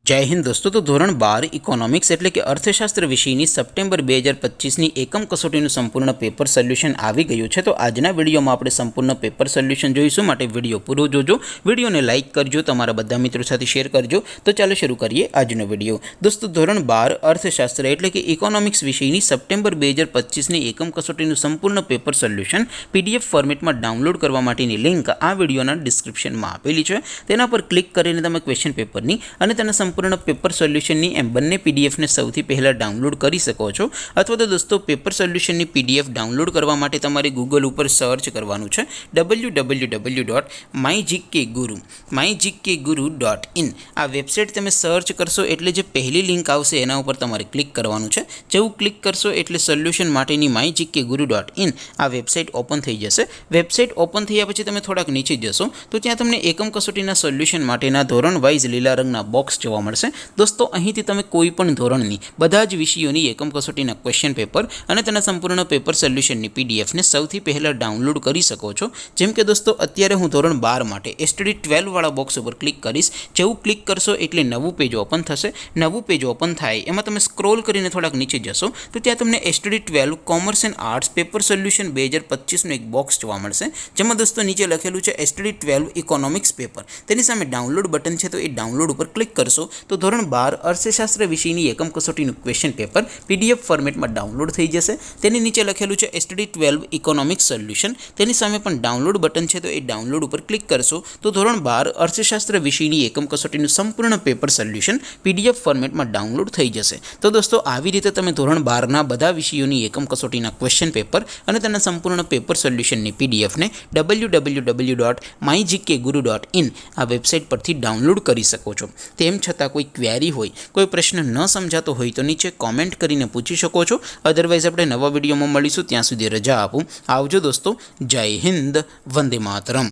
जय हिंद दोस्तों। तो धोरण 12 इकोनॉमिक्स एटले कि अर्थशास्त्र विषयनी सप्टेम्बर 2025 एकम कसोटीનું સંપૂર્ણ પેપર સોલ્યુશન આવી ગયું છે। તો આજના વિડીયોમાં આપણે સંપૂર્ણ પેપર સોલ્યુશન જોઈશું, માટે વિડીયો પૂરો જોજો, વિડીયોને લાઇક કરજો, તમારા બધા મિત્રો સાથે શેર કરજો। તો ચાલો શરૂ કરીએ આજનો વિડીયો। દોસ્તો ધોરણ 12 અર્થશાસ્ત્ર એટલે કે ઇકોનોમિક્સ વિષયની સપ્ટેમ્બર 2025 એકમ કસોટીનું સંપૂર્ણ પેપર સોલ્યુશન પીડીએફ ફોર્મેટમાં ડાઉનલોડ કરવા માટેની લિંક આ વિડીયોના ડિસ્ક્રિપ્શનમાં આપેલી છે। તેના પર ક્લિક કરીને તમે ક્વેશ્ચન પેપરની અને તેના संपूर्ण पेपर सोल्यूशन एम बने पीडीएफ ने सौथी पहला डाउनलॉड कर सको छो। अथवा तो दोस्तों पेपर सोल्यूशन पीडीएफ डाउनलॉड करवा माटे तमारे गूगल पर सर्च करवानुं छे www.mygkguru.in आ वेबसाइट तमे सर्च करशो एटले जे पहली लिंक आवशे एना उपर तमारे क्लिक करवानुं छे। जेवुं क्लिक करशो एटले सोल्यूशन माटेनी mygkguru.in आ वेबसाइट ओपन थई जशे। वेबसाइट ओपन थया पछी तमे थोड़ाक नीचे जशो तो त्यां तमने एकम कसोटीना सोल्यूशन माटेना धोरण वाइज लीला रंगना बॉक्स जोवा मळशे। दोस्तों અહીંથી તમે કોઈ પણ ધોરણની બધા જ વિષયોની એકમ કસોટીના ક્વેશ્ચન પેપર અને તેના સંપૂર્ણ પેપર સોલ્યુશનની પીડીએફને સૌથી પહેલા ડાઉનલોડ કરી શકો છો। જેમ કે દોસ્તો અત્યારે હું ધોરણ 12 માટે એસટીડી 12 વાળા બોક્સ ઉપર ક્લિક કરીશ। જેવું ક્લિક કરશો એટલે નવું પેજ ઓપન થશે। નવું પેજ ઓપન થાય એમાં તમે સ્ક્રોલ કરીને થોડાક નીચે જશો તો ત્યાં તમને STD 12 commerce and arts paper solution 2025 નું એક બોક્સ જોવા મળશે, જેમાં દોસ્તો નીચે લખેલું છે એસટીડી 12 ઇકોનોમિક્સ પેપર। તેની સામે ડાઉનલોડ બટન છે, તો એ ડાઉનલોડ ઉપર ક્લિક કરશો तो धोरण 12 अर्थशास्त्र विषयनी एकम कसोटीનું क्वेश्चन पेपर पीडीएफ फॉर्मेट में डाउनलॉड थई जशे। तेनी नीचे लखेलुं छे एसटीडी 12 इकोनॉमिक्स सोल्यूशन, तेनी सामे पण डाउनलॉड बटन छे, तो ए डाउनलॉड पर क्लिक करशो तो धोरण 12 अर्थशास्त्र विषयनी एकम कसोटीનું संपूर्ण पेपर सोल्यूशन पीडीएफ फॉर्मेट में डाउनलॉड थई जशे। तो दोस्तों આવી રીતે તમે ધોરણ 12 ના બધા વિષયોની એકમ કસોટીના ક્વેશ્ચન પેપર અને તેના સંપૂર્ણ પેપર સોલ્યુશનની પીડીએફ ને www.mygkguru.in આ વેબસાઇટ પરથી ડાઉનલોડ કરી શકો છો। તેમ છતાં कोई क्वेरी होय, कोई प्रश्न न समझातो होय तो नीचे कॉमेंट करीने पूछी शको छो। अदरवाइज आपणे नवा विडियोमां मळीशुं, त्यां सुधी रजा आपो। आवजो दोस्तों। जय हिंद, वंदे मातरम।